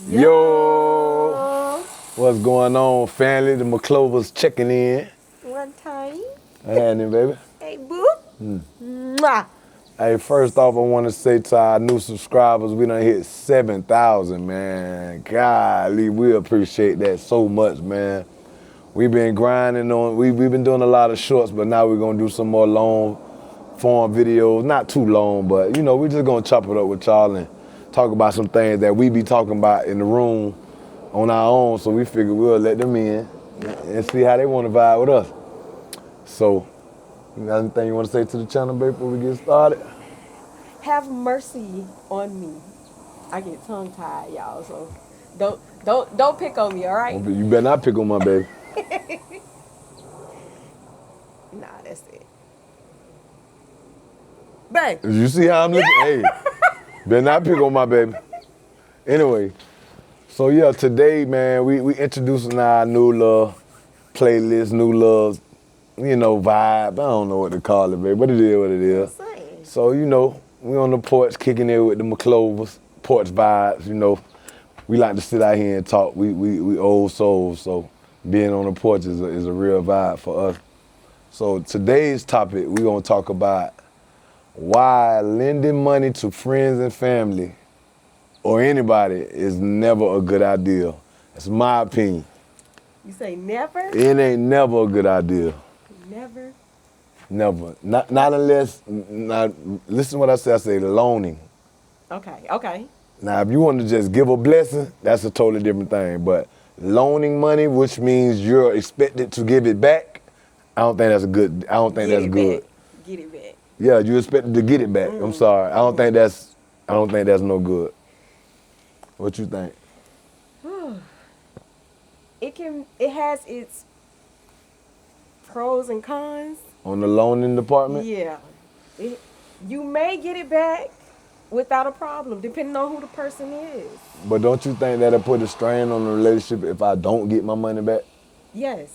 Yo, what's going on, family? The McClovers checking in. One time. I had it, baby. Hey, boo. Mwah. Hey, first off, I want to say to our new subscribers, we done hit 7,000, man. Golly, we appreciate that so much, man. We've been grinding on, we've been doing a lot of shorts, but now we're going to do some more long form videos. Not too long, but, you know, we're just going to chop it up with y'all and talk about some things that we be talking about in the room on our own, so we figured we'll let them in and see how they want to vibe with us. So, you got anything you want to say to the channel, baby, before we get started? Have mercy on me. I get tongue tied, y'all. So don't pick on me, all right? You better not pick on my baby. Nah, that's it. Bang. You see how I'm looking? Hey, better not pick on my baby. Anyway, so yeah, today, man, we introducing our new little playlist, new little, you know, vibe. I don't know what to call it, baby, but it is what it is. Same. So, you know, we on the porch kicking it with the McClovers, porch vibes, you know. We like to sit out here and talk. We old souls, so being on the porch is a real vibe for us. So today's topic, we're gonna talk about why lending money to friends and family or anybody is never a good idea. That's my opinion. You say never? It ain't never a good idea. Never. Never. Not unless, listen to what I say loaning. Okay. Now, if you want to just give a blessing, that's a totally different thing. But loaning money, which means you're expected to give it back, I don't think that's good. That's good. Get it back. Yeah, you expected to get it back. I'm sorry. I don't think that's no good. What you think? It has its pros and cons. On the loaning department? Yeah. You may get it back without a problem, depending on who the person is. But don't you think that'll put a strain on the relationship if I don't get my money back? Yes.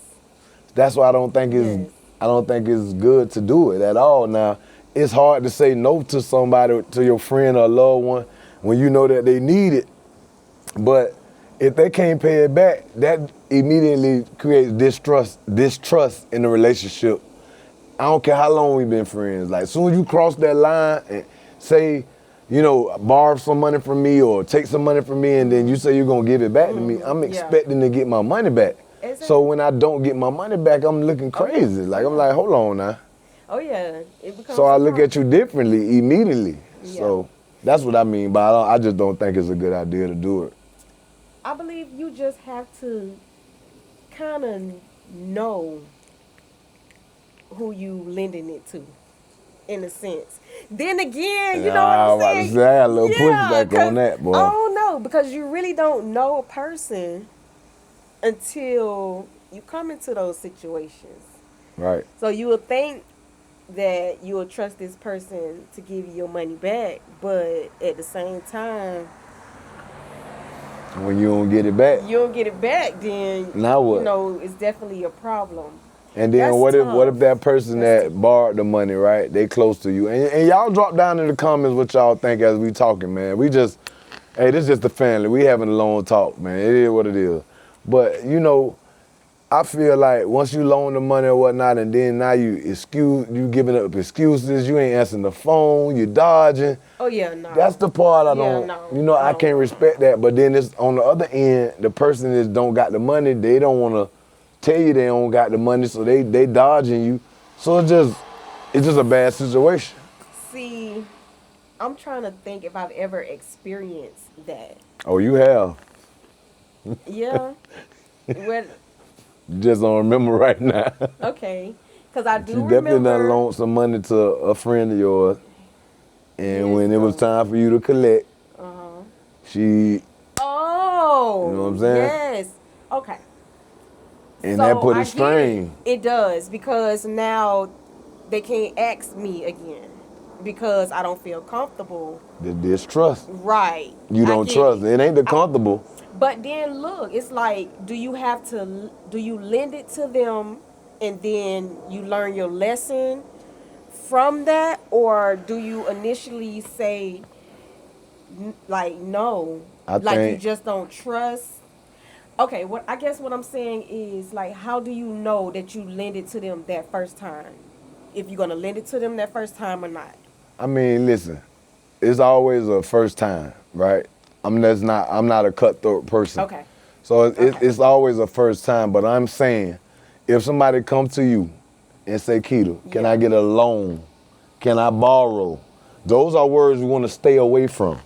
That's why I don't think it's good to do it at all. Now, it's hard to say no to somebody, to your friend or loved one, when you know that they need it. But if they can't pay it back, that immediately creates distrust in the relationship. I don't care how long we've been friends. Like, as soon as you cross that line and say, you know, borrow some money from me or take some money from me, and then you say you're gonna give it back to me, I'm expecting to get my money back. Exactly. So when I don't get my money back, I'm looking crazy. Like, I'm like, hold on now. Oh yeah, it becomes. So I look at you differently immediately. Yeah. So that's what I mean. But I just don't think it's a good idea to do it. I believe you just have to kind of know who you lending it to, in a sense. Then again, you know what I'm saying? I was about to say, I had a little pushback on that, boy. I don't know, because you really don't know a person until you come into those situations. Right. So you will think that you will trust this person to give you your money back, but at the same time, when you don't get it back. you don't get it back, then Now what? you know it's definitely a problem. And then That's what tough. if that person that borrowed the money, right, they close to you? And y'all drop down in the comments what y'all think as we talking, man. This is just the family. We having a long talk, man. It is what it is. But, you know, I feel like once you loan the money or whatnot, and then now you giving up excuses, you ain't answering the phone, you dodging. Oh yeah, no. That's the part I Yeah, don't, no, you know, I no. can't respect that. But then it's on the other end, the person that don't got the money, they don't want to tell you they don't got the money, so they dodging you. So it's just a bad situation. See, I'm trying to think if I've ever experienced that. Oh, you have. Yeah. Well, You just don't remember right now. okay. Because I do You definitely done remember. loaned some money to a friend of yours, and Yes, when it was no. time for you to collect, she, Oh. You know what I'm saying? Yes. Okay. and So that put I a get strain. It does, because now they can't ask me again because I don't feel comfortable. The distrust. Right. You I don't get trust. It ain't the comfortable. But then look, it's like, do you lend it to them and then you learn your lesson from that, or do you initially say, like no, I like you think just don't trust. Okay, what I guess what I'm saying is like, how do you know that you lend it to them that first time? If you're gonna lend it to them that first time or not? I mean, listen, it's always a first time, right? I'm not a cutthroat person. Okay. So Okay. it's always a first time, but I'm saying, if somebody comes to you and say, Keita, can Yeah. I get a loan? Can I borrow? Those are words we want to stay away from.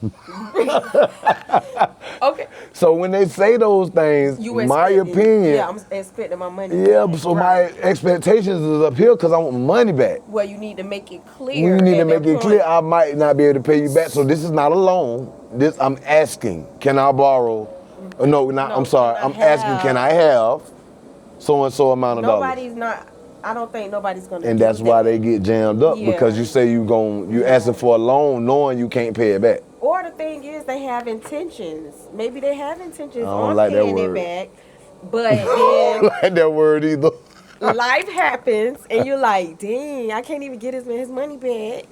Okay. So when they say those things, You my expecting- opinion, Yeah, I'm expecting my money. yeah, back. so Right. my expectations is up here because I want money back. Well, you need to make it clear. You need to at make that it clear point. I might not be able to pay you back. So this is not a loan. This I'm asking, can I borrow? No, No, I'm sorry. can I I'm asking, can I have so and so amount of dollars? Nobody's not. I don't think nobody's gonna. And do that's why that. they get jammed up Yeah. because you say you asking for a loan knowing you can't pay it back. Or the thing is, they have intentions. Maybe they have intentions I don't on like that paying it word. back, but I don't then like that word either. life happens, and you're like, "Dang, I can't even get his money back."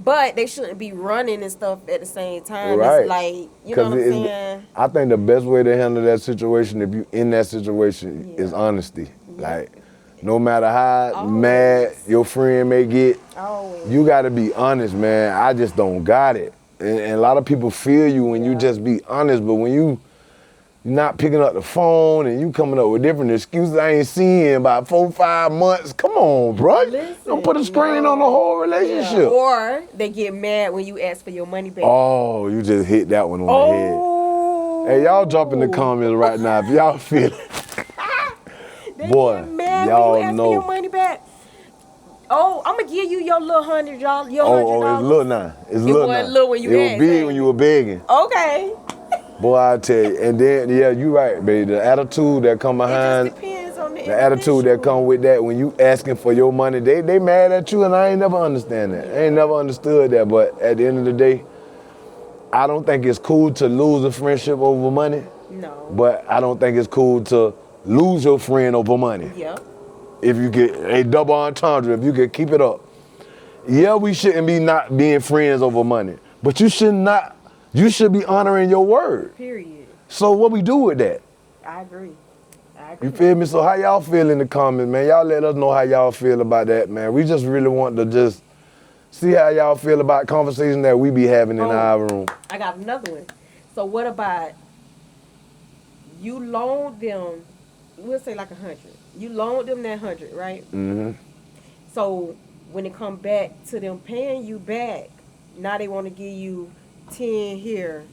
But they shouldn't be running and stuff at the same time. Right. It's like, you know what I'm it's- saying? I think the best way to handle that situation, if you in that situation, Yeah. is honesty. Yeah. Like, no matter how Always. mad your friend may get, Always. you got to be honest, man. I just don't got it. And a lot of people feel you when you Yeah. just be honest, but when you're not picking up the phone and you coming up with different excuses I ain't seen in about 4-5 months, come on, bro. Listen, Don't put a strain no. on the whole Yeah. relationship. Or they get mad when you ask for your money back. Oh, you just hit that one on the head. Oh. Hey, y'all drop in the comments right now if y'all feel it. They Boy, get mad y'all when you ask know. for your money back. Oh, I'm gonna give you your little $100. Your Oh, $100. it's little now. It's It little wasn't now. little when you it was asked, big ain't when it? you were begging. Okay. Boy, I tell you. And then, yeah, you right, baby. The attitude that come It behind, just depends on the the attitude that come with that when you asking for your money, they mad at you, and I ain't never understand that. I ain't never understood that. But at the end of the day, I don't think it's cool to lose a friendship over money, No. but I don't think it's cool to lose your friend over money. Yep. If you get a double entendre, if you could keep it up. Yeah, we shouldn't be not being friends over money, but you should be honoring your word. Period. So what we do with that? I agree. I agree. You feel me? So how y'all feel in the comments, man? Y'all let us know how y'all feel about that, man. We just really want to just see how y'all feel about conversations that we be having in Oh. our room. I got another one. So what about you loaned them? We'll say like 100. You loaned them that 100, right? Mm-hmm. So when it come back to them paying you back, now they want to give you 10 here,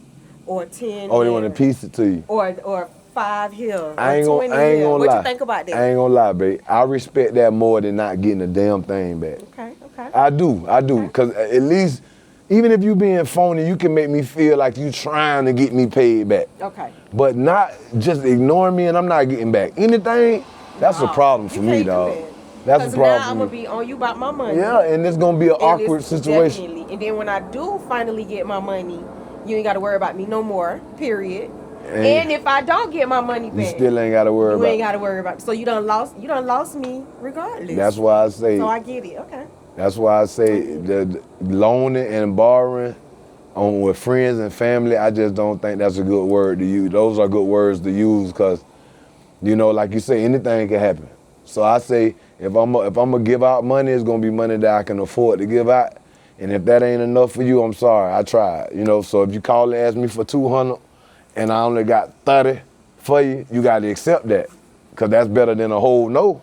or 10. Oh, they there, want to piece it to you. or 5 here, I or ain't 20 gonna here. What lie. you think about that? I ain't gonna lie, babe. I respect that more than not getting a damn thing back. Okay. I do, because at least, even if you being phony, you can make me feel like you trying to get me paid back. Okay. But not just ignoring me and I'm not getting back anything. That's a Nah, problem you for me, can't do dog. that. That's a 'Cause problem now I'm for gonna me. be on you about my money. Yeah, and it's gonna be an And awkward it's situation. Definitely. And then when I do finally get my money, you ain't got to worry about me no more. Period. And if I don't get my money back, You still ain't gotta worry you about ain't it. got to worry about. So you done lost me regardless. That's why I say. So I get it. Okay. That's why I say the loaning and borrowing on with friends and family. I just don't think that's a good word to use. Those are good words to use because, like you say, anything can happen. So I say if I'm gonna give out money, it's gonna be money that I can afford to give out. And if that ain't enough for you, I'm sorry. I tried. So if you call and ask me for 200, and I only got 30 for you, you got to accept that, because that's better than a whole no.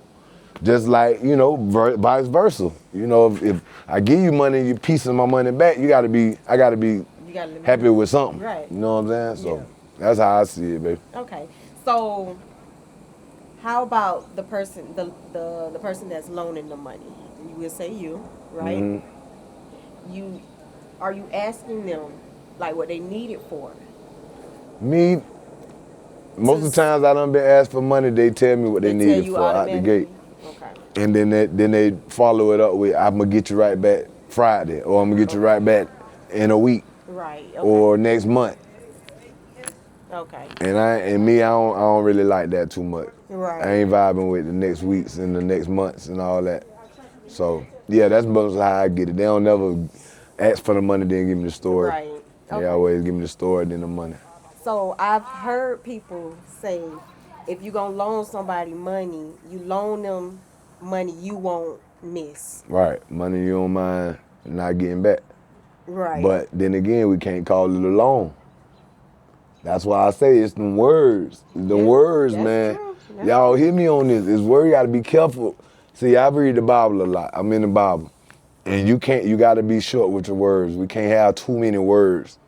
Just like, vice versa. If I give you money, you piecing my money back, I got to be You got to happy with something. Right. You know what I'm saying? So Yeah. that's how I see it, baby. Okay. So how about the person the person that's loaning the money? You will say you, right? Mhm. Are you asking them like what they need it for? Me, most of the times I done been asked for money, they tell me what they tell need it you for out the gate. Okay. And then they follow it up with, I'm going to get you right back Friday, or I'm going to get you right back in a week, Right. Okay. or next month. Okay. And I don't really like that too much. Right. I ain't vibing with the next weeks and the next months and all that. So yeah, that's most how I get it. They don't never ask for the money, then give me the story. Right. They Okay. always give me the story than the money. So I've heard people say, if you're gonna loan somebody money, you loan them money you won't miss. Right. Money you don't mind not getting back. Right. But then again, we can't call it a loan. That's why I say it's them words. The Yeah, words, that's man. true. That's Y'all hear me on this. It's word, you gotta be careful. See, I read the Bible a lot. I'm in the Bible. And you gotta be short with your words. We can't have too many words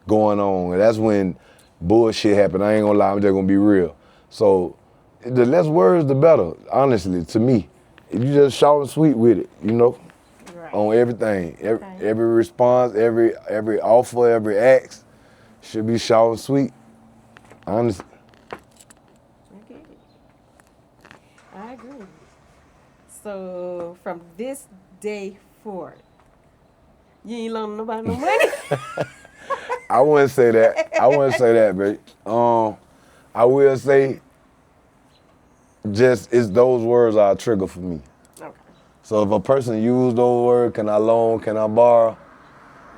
going on. And that's when bullshit happen. I ain't gonna lie, I'm just gonna be real. So the less words, the better, honestly, to me. If you just short and sweet with it, right. on everything. Okay. Every response, every offer, every ask should be short and sweet. Honestly. I get it. I agree. So from this day forward, you ain't loaning nobody no money. I wouldn't say that. Babe. I will say just it's those words are a trigger for me. Okay. So if a person use those words, can I loan, can I borrow?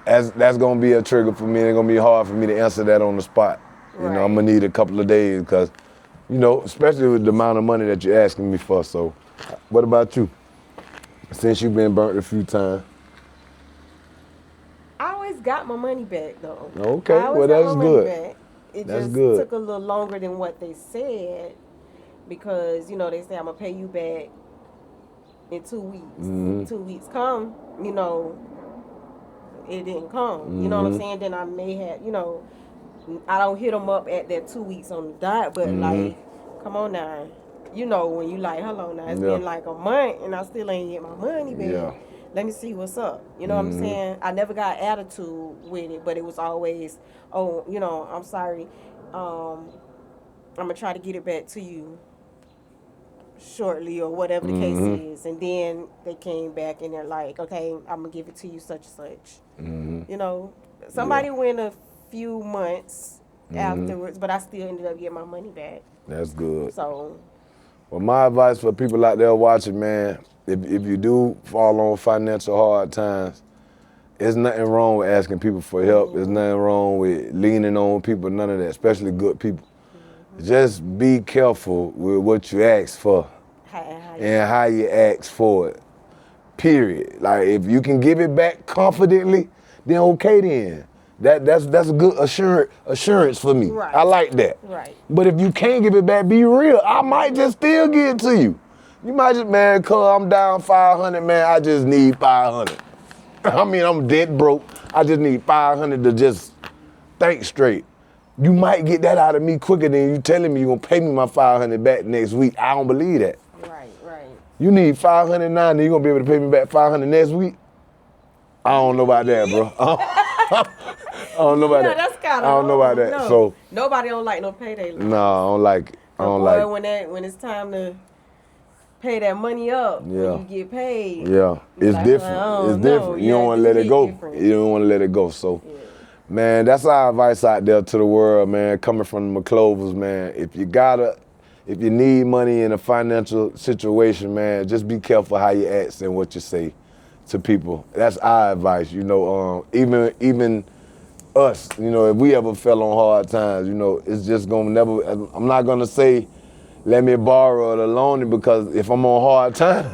That's gonna be a trigger for me. It's gonna be hard for me to answer that on the spot. I'm Right. gonna need a couple of days because, especially with the amount of money that you're asking me for. So, what about you? Since you've been burnt a few times. I always got my money back though. Okay, I always well, got that's my money good. back. It That's just good. took a little longer than what they said because they say I'm gonna pay you back in 2 weeks. Mm-hmm. 2 weeks come, it didn't come. You know what I'm saying? Then I may have, I don't hit them up at that 2 weeks on the dot, but like, come on now. When you like, hold on now, it's been like a month and I still ain't get my money back. Yeah. Let me see what's up. You know what I'm saying? I never got attitude with it, but it was always, I'm sorry. I'm gonna try to get it back to you shortly or whatever the case is. And then they came back and they're like, okay, I'm gonna give it to you such and such. Somebody went a few months afterwards, but I still ended up getting my money back. That's good. So, Well, my advice for people out there watching, man, if you do fall on financial hard times, there's nothing wrong with asking people for help. There's nothing wrong with leaning on people, none of that, especially good people. Just be careful with what you ask for and how you ask for it, period. Like, if you can give it back confidently, then okay then. That's a good assurance for me. Right. I like that. Right. But if you can't give it back, be real. I might just still give it to you. You might just, man, cuz I'm down 500, man, I just need 500. I mean, I'm dead broke. I just need 500 to just think straight. You might get that out of me quicker than you telling me you're gonna pay me my 500 back next week. I don't believe that. Right. You need 500 now, and you're gonna be able to pay me back 500 next week? I don't know about that, bro. I don't know about that. That's kind of. I don't know about that. No. So Nobody don't like no payday loans. no, I don't like it. I don't like it. When it's time to pay that money up, when you get paid. Yeah, it's like, different. well, It's different. You don't want to let it go. You don't want to let it go. So, man, that's our advice out there to the world, man. Coming from the McClovers, man. If you need money in a financial situation, man, just be careful how you ask and what you say to people. That's our advice. Even us, if we ever fell on hard times, it's just gonna never. I'm not gonna say, let me borrow or loan it, because if I'm on hard times,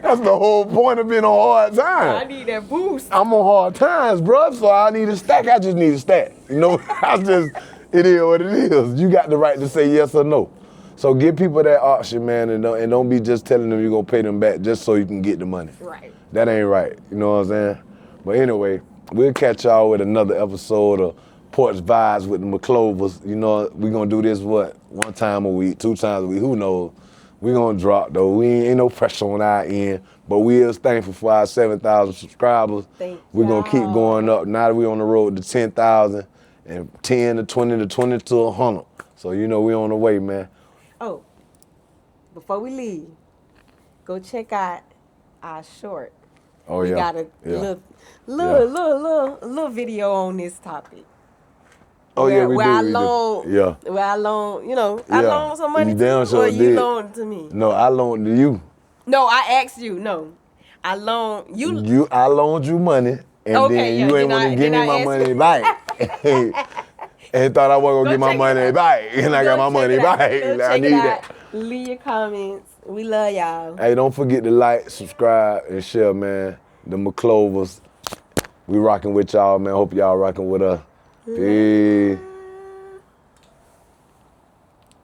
that's the whole point of being on hard times. I need that boost. I'm on hard times, bro, so I need a stack. I just need a stack. It is what it is. You got the right to say yes or no. So give people that option, man, and don't be just telling them you're gonna pay them back just so you can get the money. Right. That ain't right. You know what I'm saying? But anyway, we'll catch y'all with another episode of Porch Vibes with the McClovers. We're gonna do this, one time a week, 2 times a week, who knows? We're gonna drop though. We ain't no pressure on our end, but we is thankful for our 7,000 subscribers. We're gonna keep going up. Now that we on the road to 10,000 and 10 to 20 to 20 to 100. So we on the way, man. Oh, before we leave, go check out our short. Oh We yeah. got a yeah. little video on this topic. Oh yeah, we where do. I we loan, do. Yeah. Where I loan, I Yeah. loan some money You to damn you, sure or you did. loan to me. No, I loaned to you. No, I asked you. No, I loan you. I loaned you money, And Okay, then yeah, you ain't then want I- to give then me I my ask money you. back. And thought I wasn't Go gonna get my check it money out. back. And I got my Go check money it out. back. Go I check need it that. out. Leave your comments. We love y'all. Hey, don't forget to like, subscribe, and share, man. The McClovers. We rocking with y'all, man. Hope y'all rocking with us. Peace.